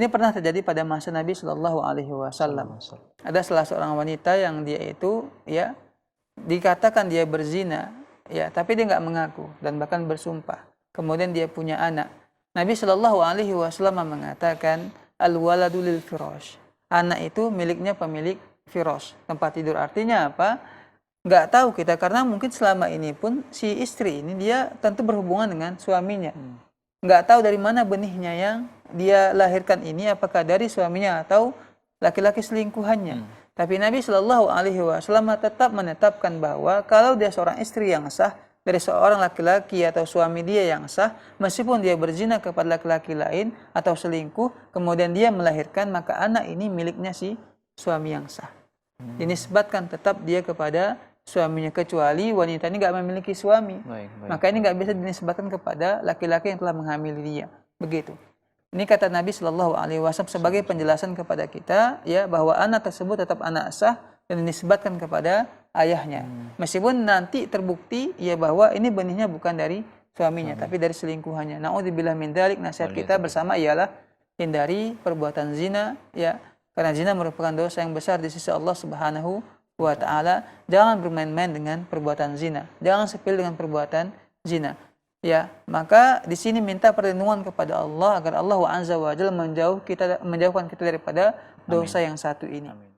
Ini pernah terjadi pada masa Nabi Shallallahu Alaihi Wasallam. Ada salah seorang wanita yang dia itu ya dikatakan dia berzina, ya, tapi dia nggak mengaku dan bahkan bersumpah. Kemudian dia punya anak. Nabi Shallallahu Alaihi Wasallam mengatakan al-waladu lil firash. Anak itu miliknya pemilik firash, tempat tidur. Artinya apa? Nggak tahu kita, karena mungkin selama ini pun si istri ini dia tentu berhubungan dengan suaminya. Nggak tahu dari mana benihnya yang dia lahirkan ini, apakah dari suaminya atau laki-laki selingkuhannya. Tapi Nabi Shallallahu Alaihi Wasallam tetap menetapkan bahwa kalau dia seorang istri yang sah dari seorang laki-laki atau suami dia yang sah, meskipun dia berzina kepada laki-laki lain atau selingkuh, kemudian dia melahirkan, maka anak ini miliknya si suami yang sah. Dinisbatkan tetap dia kepada suaminya, kecuali wanita ini nggak memiliki suami. Maka ini nggak bisa dinisbatkan kepada laki-laki yang telah menghamili dia. Begitu. Ini kata Nabi Shallallahu Alaihi Wasallam sebagai penjelasan kepada kita, ya, bahwa anak tersebut tetap anak sah dan dinisbatkan kepada ayahnya. Meskipun nanti terbukti ya bahwa ini benihnya bukan dari suaminya, tapi dari selingkuhannya. Na'udzubillah min dzalik. Nasihat kita bersama ialah hindari perbuatan zina, ya, karena zina merupakan dosa yang besar di sisi Allah Subhanahu wa Ta'ala. Jangan bermain-main dengan perbuatan zina. Jangan sepil dengan perbuatan zina. Ya, maka di sini minta perlindungan kepada Allah agar Allah Azza wa Jalla menjauhkan kita daripada dosa yang satu ini.